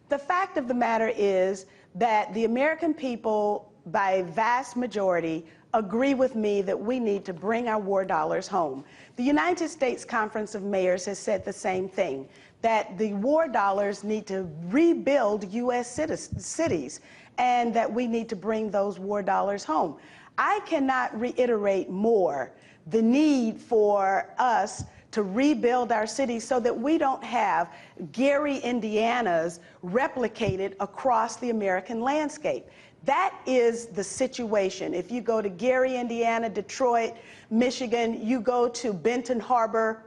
The fact of the matter is that the American people, by vast majority, agree with me that we need to bring our war dollars home. The United States Conference of Mayors has said the same thing, that the war dollars need to rebuild U.S. cities, and that we need to bring those war dollars home. I cannot reiterate more the need for us to rebuild our cities so that we don't have Gary, Indiana's replicated across the American landscape. That is the situation. If you go to Gary, Indiana, Detroit, Michigan, you go to Benton Harbor.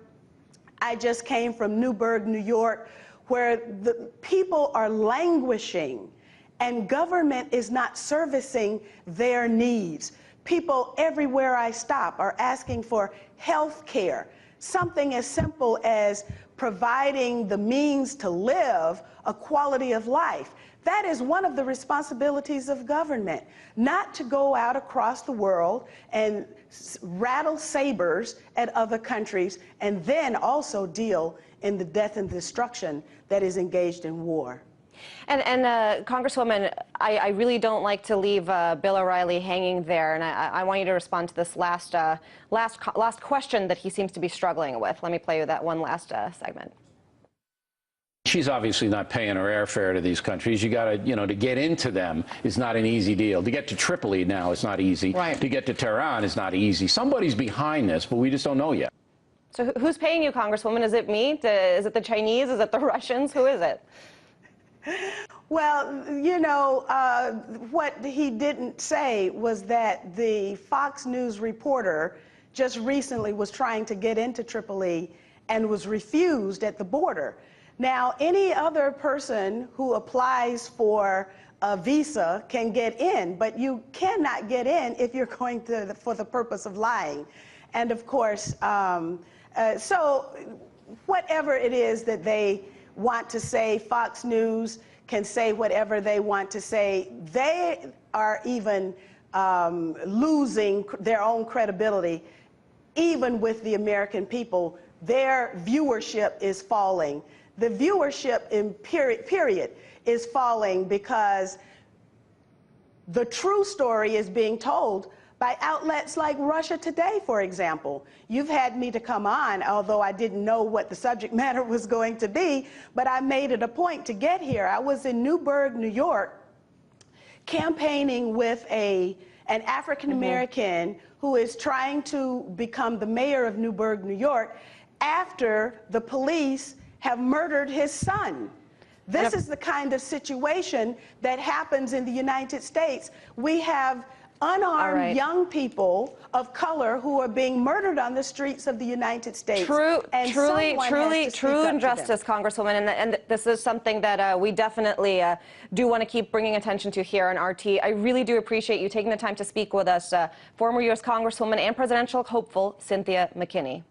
I just came from Newburgh, New York, where the people are languishing and government is not servicing their needs. People everywhere I stop are asking for health care. Something as simple as providing the means to live a quality of life. That is one of the responsibilities of government, not to go out across the world and rattle sabers at other countries and then also deal in the death and destruction that is engaged in war. And Congresswoman, I really don't like to leave Bill O'Reilly hanging there, and I want you to respond to this last question that he seems to be struggling with. Let me play you that one last segment. She's obviously not paying her airfare to these countries. You got to, to get into them is not an easy deal. To get to Tripoli now is not easy. Right. To get to Tehran is not easy. Somebody's behind this, but we just don't know yet. So who's paying you, Congresswoman? Is it me? Is it the Chinese? Is it the Russians? Who is it? Well, what he didn't say was that the Fox News reporter just recently was trying to get into Tripoli and was refused at the border. Now, any other person who applies for a visa can get in, but you cannot get in if you're going to for the purpose of lying. And of course, so whatever it is that they want to say, Fox News can say whatever they want to say. They are even losing their own credibility, even with the American people. Their viewership is falling. The viewership in period is falling because the true story is being told by outlets like Russia Today, for example. You've had me to come on, although I didn't know what the subject matter was going to be, but I made it a point to get here. I was in Newburgh, New York, campaigning with an African-American who is trying to become the mayor of Newburgh, New York, after the police have murdered his son. This is the kind of situation that happens in the United States. We have unarmed young people of color who are being murdered on the truth of the United States. True injustice, Congresswoman, and this is something that we definitely do want to keep bringing attention to here on RT. I really do appreciate you taking the time to speak with us, former U.S. Congresswoman and presidential hopeful Cynthia McKinney.